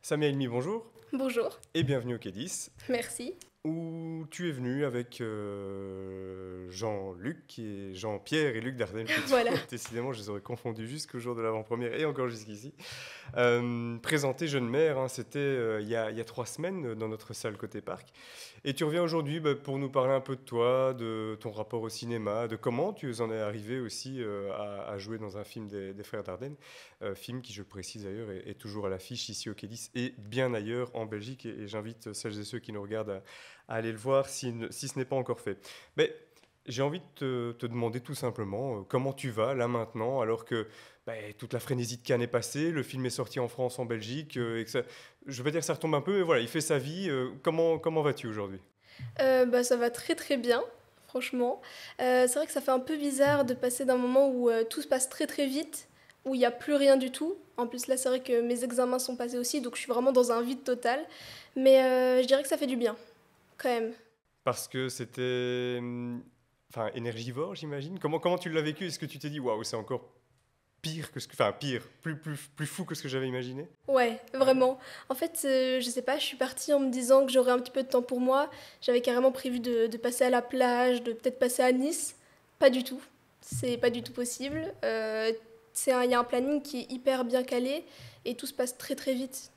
Samia Elmi, bonjour Bonjour, et bienvenue au Quai10, merci. où tu es venu avec Jean-Luc et Jean-Pierre et Luc Dardenne plutôt. Voilà. Décidément, je les aurais confondus jusqu'au jour de l'avant-première et encore jusqu'ici. Présenter Jeune Mère, hein, c'était il y a 3 semaines dans notre salle côté parc. Et tu reviens aujourd'hui pour nous parler un peu de toi, de ton rapport au cinéma, de comment tu en es arrivé aussi à jouer dans un film des Frères Dardenne. Film qui, je le précise d'ailleurs, est toujours à l'affiche ici au Quai10 et bien ailleurs en Belgique. Et j'invite celles et ceux qui nous regardent à aller le voir si ce n'est pas encore fait. Mais j'ai envie de te demander tout simplement comment tu vas là maintenant, alors que toute la frénésie de Cannes est passée, le film est sorti en France, en Belgique, et que ça, je vais dire que ça retombe un peu, mais voilà, il fait sa vie. Comment vas-tu aujourd'hui? Ça va très très bien, franchement. C'est vrai que ça fait un peu bizarre de passer d'un moment où tout se passe très très vite, où il n'y a plus rien du tout. En plus là, c'est vrai que mes examens sont passés aussi, donc je suis vraiment dans un vide total. Mais je dirais que ça fait du bien, quand même. Parce que c'était enfin, énergivore, j'imagine. Comment tu l'as vécu? Est-ce que tu t'es dit, waouh, c'est encore pire que ce que. Enfin, pire, plus fou que ce que j'avais imaginé? Ouais, vraiment. En fait, je sais pas, je suis partie en me disant que j'aurais un petit peu de temps pour moi. J'avais carrément prévu de passer à la plage, de peut-être passer à Nice. Pas du tout. C'est pas du tout possible. Il y a un planning qui est hyper bien calé et tout se passe très très vite.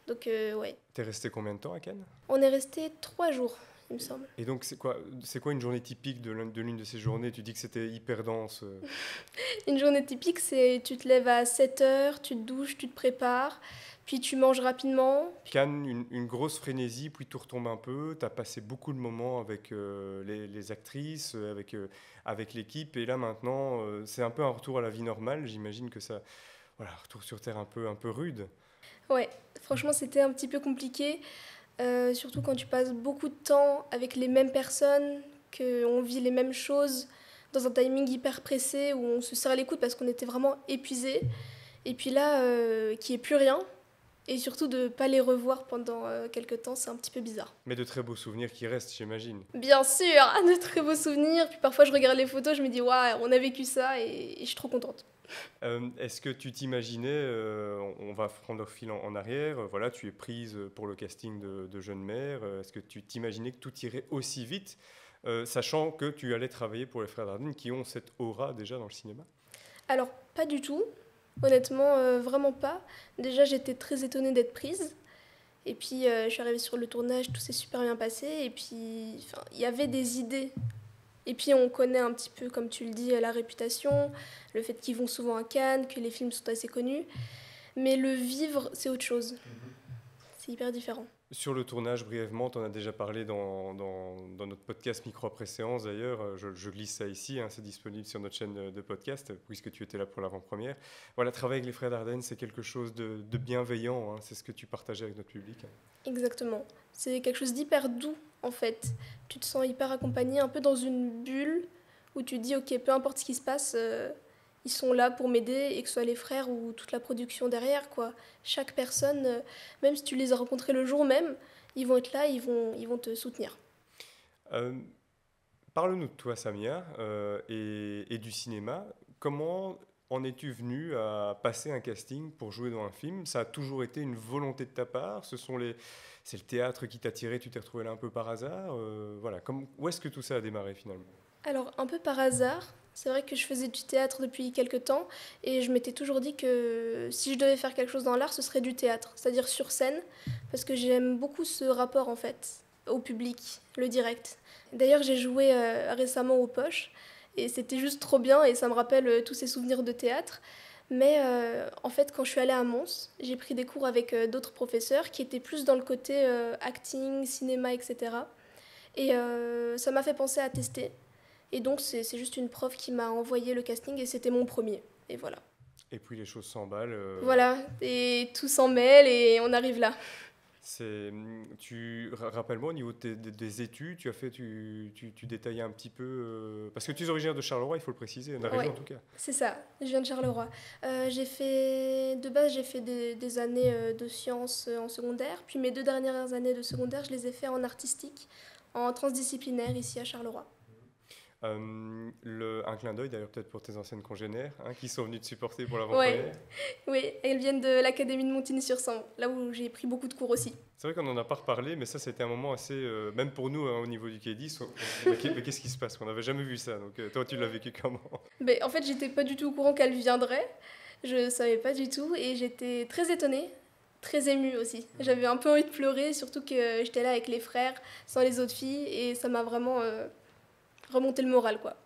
Donc, ouais. T'es resté combien de temps à Cannes? On est resté 3 jours, il me semble. Et donc, c'est quoi une journée typique de l'une de ces journées? Tu dis que c'était hyper dense. Une journée typique, c'est tu te lèves à 7 heures, tu te douches, tu te prépares, puis tu manges rapidement. Cannes, une grosse frénésie, puis tout retombe un peu. Tu as passé beaucoup de moments avec les actrices, avec l'équipe. Et là, maintenant, c'est un peu un retour à la vie normale. J'imagine que ça. Voilà, retour sur Terre un peu rude. Ouais, franchement, c'était un petit peu compliqué. Surtout quand tu passes beaucoup de temps avec les mêmes personnes, qu'on vit les mêmes choses dans un timing hyper pressé où on se serre les coudes parce qu'on était vraiment épuisé. Et puis là, qu'il n'y ait plus rien. Et surtout de ne pas les revoir pendant quelques temps, c'est un petit peu bizarre. Mais de très beaux souvenirs qui restent, j'imagine. Bien sûr, de très beaux souvenirs. Puis parfois, je regarde les photos, je me dis, waouh, on a vécu ça et je suis trop contente. Est-ce que tu t'imaginais, on va prendre le fil en arrière, voilà, tu es prise pour le casting de Jeune Mère. Est-ce que tu t'imaginais que tout irait aussi vite, sachant que tu allais travailler pour les Frères Dardenne qui ont cette aura déjà dans le cinéma? Alors, pas du tout. Honnêtement, vraiment pas. Déjà, j'étais très étonnée d'être prise. Et puis, je suis arrivée sur le tournage, tout s'est super bien passé. Et puis, enfin, il y avait des idées. Et puis, on connaît un petit peu, comme tu le dis, la réputation, le fait qu'ils vont souvent à Cannes, que les films sont assez connus. Mais le vivre, c'est autre chose. C'est hyper différent. Sur le tournage, brièvement, tu en as déjà parlé dans notre podcast Micro après séance d'ailleurs. Je glisse ça ici, hein, c'est disponible sur notre chaîne de podcast, puisque tu étais là pour l'avant-première. Voilà, travailler avec les Frères Dardenne, c'est quelque chose de bienveillant, hein, c'est ce que tu partageais avec notre public. Exactement. C'est quelque chose d'hyper doux, en fait. Tu te sens hyper accompagné, un peu dans une bulle où tu te dis, ok, peu importe ce qui se passe, ils sont là pour m'aider, et que ce soit les frères ou toute la production derrière, quoi. Chaque personne, même si tu les as rencontrés le jour même, ils vont être là, ils vont te soutenir. Euh, Parle-nous de toi, Samia, et du cinéma. Comment en es-tu venu à passer un casting pour jouer dans un film? Ça a toujours été une volonté de ta part? C'est le théâtre qui t'a tiré, tu t'es retrouvé là un peu par hasard? Voilà, où est-ce que tout ça a démarré finalement? Alors, un peu par hasard, c'est vrai que je faisais du théâtre depuis quelques temps et je m'étais toujours dit que si je devais faire quelque chose dans l'art, ce serait du théâtre, c'est-à-dire sur scène, parce que j'aime beaucoup ce rapport en fait au public, le direct. D'ailleurs, j'ai joué récemment au Poche et c'était juste trop bien et ça me rappelle tous ces souvenirs de théâtre. Mais en fait, quand je suis allée à Mons, j'ai pris des cours avec d'autres professeurs qui étaient plus dans le côté acting, cinéma, etc. Et ça m'a fait penser à tester. Et donc, c'est juste une prof qui m'a envoyé le casting et c'était mon premier. Et voilà. Et puis les choses s'emballent. Voilà, et tout s'en mêle et on arrive là. Rappelle-moi au niveau des études, tu détaillais un petit peu, parce que tu es originaire de Charleroi, il faut le préciser, de la région Ouais, en tout cas. c'est ça, je viens de Charleroi. De base, j'ai fait des années de sciences en secondaire, puis mes 2 dernières années de secondaire, je les ai fait en artistique, en transdisciplinaire ici à Charleroi. Un clin d'œil d'ailleurs peut-être pour tes anciennes congénères qui sont venues te supporter pour Ouais, l'avant-première. oui, elles viennent de l'Académie de Montigny-sur-Sambre, là où j'ai pris beaucoup de cours aussi. C'est vrai qu'on n'en a pas reparlé, mais ça c'était un moment assez, même pour nous au niveau du K10, mais qu'est-ce qui se passe? On n'avait jamais vu ça, donc toi tu l'as vécu comment? Mais en fait, j'étais pas du tout au courant qu'elle viendrait. Je savais pas du tout et j'étais très étonnée, très émue aussi. J'avais un peu envie de pleurer, surtout que j'étais là avec les frères, sans les autres filles, et ça m'a vraiment remonté le moral, quoi.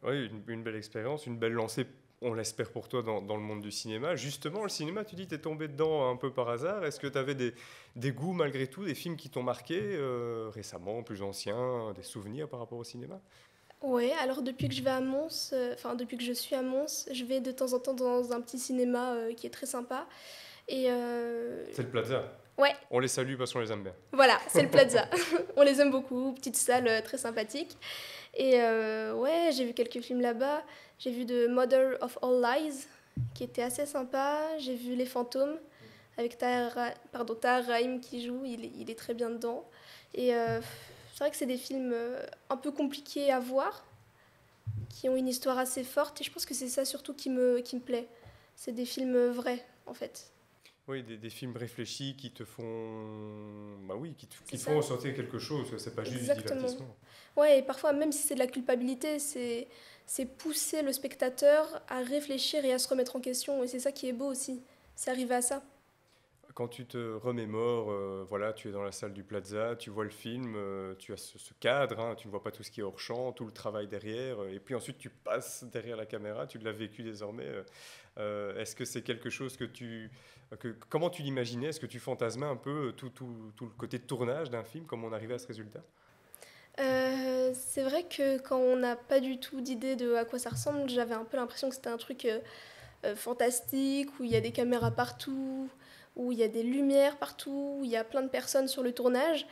Oui, une belle expérience, une belle lancée, on l'espère pour toi, dans le monde du cinéma. Justement, le cinéma, tu dis, tu es tombé dedans un peu par hasard. Est-ce que tu avais des goûts malgré tout, des films qui t'ont marqué récemment, plus anciens, des souvenirs par rapport au cinéma? Ouais, alors depuis que je vais à Mons, enfin depuis que je suis à Mons, je vais de temps en temps dans un petit cinéma qui est très sympa. Et C'est le Plaza. ouais, On les salue parce qu'on les aime bien. voilà, c'est le Plaza. On les aime beaucoup, petite salle très sympathique. Et ouais, j'ai vu quelques films là-bas. J'ai vu The Mother of All Lies, qui était assez sympa. J'ai vu Les Fantômes, avec Tahar Rahim qui joue, il est très bien dedans. Et c'est vrai que c'est des films un peu compliqués à voir, qui ont une histoire assez forte. Et je pense que c'est ça surtout qui me plaît. C'est des films vrais, en fait. Oui, des films réfléchis qui te font, bah oui, C'est qui te ça, font ressentir quelque chose. C'est pas juste du exactement. divertissement. Ouais, et parfois, même si c'est de la culpabilité, c'est pousser le spectateur à réfléchir et à se remettre en question. Et c'est ça qui est beau aussi. C'est arrivé à ça. Quand tu te remémores, voilà, tu es dans la salle du Plaza, tu vois le film, tu as ce cadre, tu ne vois pas tout ce qui est hors champ, tout le travail derrière, et puis ensuite tu passes derrière la caméra, tu l'as vécu désormais. Est-ce que c'est quelque chose comment tu l'imaginais? Est-ce que tu fantasmais un peu tout le côté de tournage d'un film, comment on arrivait à ce résultat? C'est vrai que quand on n'a pas du tout d'idée de à quoi ça ressemble, j'avais un peu l'impression que c'était un truc fantastique, où il y a des caméras partout, où il y a des lumières partout, où il y a plein de personnes sur le tournage.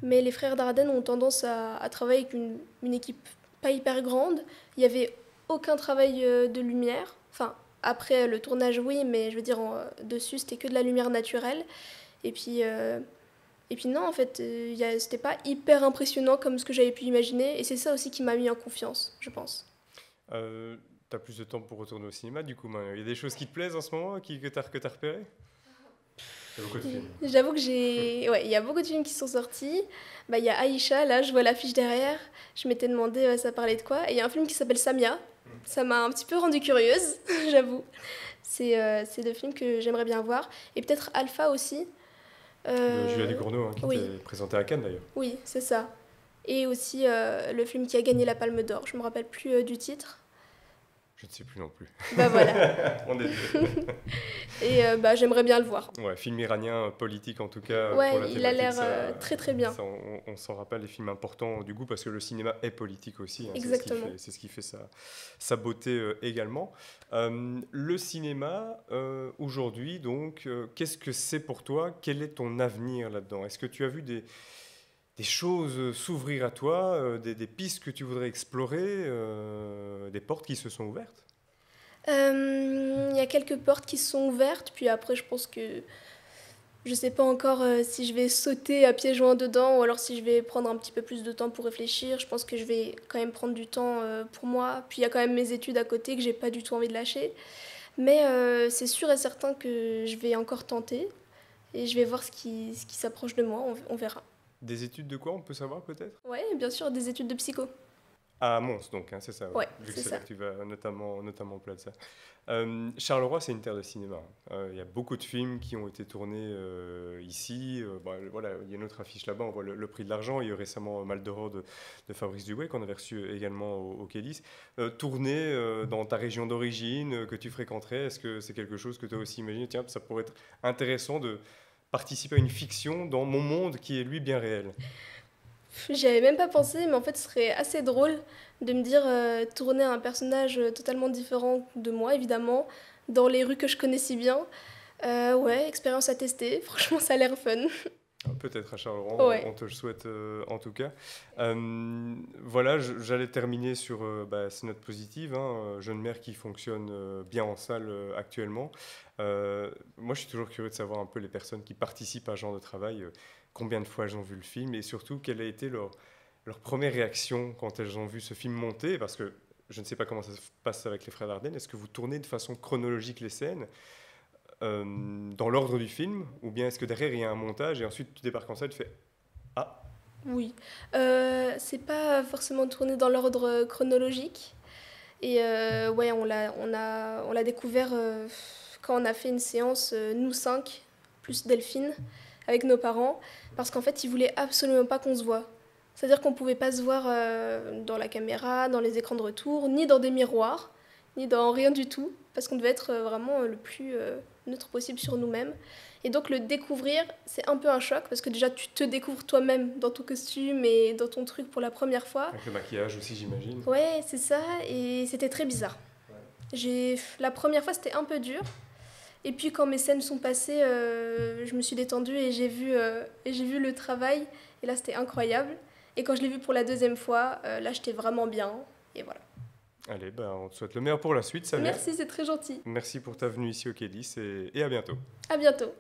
Mais les frères Dardenne ont tendance à travailler avec une équipe pas hyper grande. Il n'y avait aucun travail de lumière. Enfin, après le tournage, oui, mais je veux dire, dessus, c'était que de la lumière naturelle. Et puis, euh, et puis non, en fait, c'était pas hyper impressionnant comme ce que j'avais pu imaginer. Et c'est ça aussi qui m'a mis en confiance, je pense. Euh, tu as plus de temps pour retourner au cinéma, du coup, il y a des choses qui te plaisent en ce moment, que tu as repérées? Il y a beaucoup de films. J'avoue que ouais, il y a beaucoup de films qui sont sortis. Bah, il y a Aïcha, là, je vois l'affiche derrière. Je m'étais demandé ça parlait de quoi. Et il y a un film qui s'appelle Samia. Ça m'a un petit peu rendue curieuse, j'avoue. C'est deux films que j'aimerais bien voir. Et peut-être Alpha aussi. De Julia Euh, Ducournau, qui oui, était présenté à Cannes d'ailleurs. oui, c'est ça. Et aussi le film qui a gagné la Palme d'Or. Je me rappelle plus du titre. Je ne sais plus non plus. Bah voilà. On est deux. Et bah, j'aimerais bien le voir. Ouais, film iranien, politique en tout cas, pour la Ouais, il a thématique, l'air très très bien. on s'en rappelle, les films importants du coup, parce que le cinéma est politique aussi, Exactement. c'est ce qui fait sa beauté également. Le cinéma, aujourd'hui, donc, qu'est-ce que c'est pour toi? Quel est ton avenir là-dedans? Est-ce que tu as vu des choses s'ouvrir à toi, des pistes que tu voudrais explorer, des portes qui se sont ouvertes? Il y a quelques portes qui sont ouvertes, puis après je pense que je sais pas encore si je vais sauter à pieds joints dedans ou alors si je vais prendre un petit peu plus de temps pour réfléchir. Je pense que je vais quand même prendre du temps pour moi. Puis il y a quand même mes études à côté que j'ai pas du tout envie de lâcher. Mais c'est sûr et certain que je vais encore tenter et je vais voir ce qui s'approche de moi, on verra. Des études de quoi, on peut savoir peut-être? Ouais, bien sûr, des études de psycho. À Mons, donc, c'est ça, ouais. Ouais, Vu que c'est c'est là ça. que tu vas notamment au Plaza. Charleroi, c'est une terre de cinéma. Il y a beaucoup de films qui ont été tournés ici. Voilà, il y a une autre affiche là-bas, on voit le prix de l'argent. Il y a eu récemment Mal de Fabrice Dubé, qu'on avait reçu également au Kélis. Tourné dans ta région d'origine, que tu fréquenterais, est-ce que c'est quelque chose que tu as aussi imaginé? Tiens, ça pourrait être intéressant de participer à une fiction dans mon monde qui est lui bien réel. J'y avais même pas pensé, mais en fait, ce serait assez drôle de me dire tourner un personnage totalement différent de moi, évidemment, dans les rues que je connais si bien. Ouais, expérience à tester. Franchement, ça a l'air fun. Peut-être à Charleroi, Ouais. on te le souhaite en tout cas. Voilà, j'allais terminer sur ces notes positives. Jeune mère qui fonctionne bien en salle actuellement. Moi, je suis toujours curieux de savoir un peu les personnes qui participent à ce genre de travail, combien de fois elles ont vu le film et surtout quelle a été leur première réaction quand elles ont vu ce film monter, parce que je ne sais pas comment ça se passe avec les frères Dardenne. Est-ce que vous tournez de façon chronologique les scènes dans l'ordre du film, ou bien est-ce que derrière il y a un montage et ensuite tu débarques en salle et tu fais ah. Oui. C'est pas forcément tourné dans l'ordre chronologique. Et ouais, on l'a découvert quand on a fait une séance, nous cinq, plus Delphine, avec nos parents, parce qu'en fait, ils voulaient absolument pas qu'on se voit. C'est-à-dire qu'on pouvait pas se voir dans la caméra, dans les écrans de retour, ni dans des miroirs, ni dans rien du tout, parce qu'on devait être vraiment le plus neutre possible sur nous-mêmes. Et donc le découvrir, c'est un peu un choc, parce que déjà tu te découvres toi-même dans ton costume et dans ton truc pour la première fois. Avec le maquillage aussi, j'imagine. Ouais, c'est ça, et c'était très bizarre. La première fois, c'était un peu dur. Et puis quand mes scènes sont passées, je me suis détendue et j'ai vu le travail. Et là, c'était incroyable. Et quand je l'ai vu pour la deuxième fois, là, j'étais vraiment bien. Et voilà. Allez, ben, on te souhaite le meilleur pour la suite, Samia. Merci, c'est très gentil. Merci pour ta venue ici au Kédis et à bientôt. À bientôt.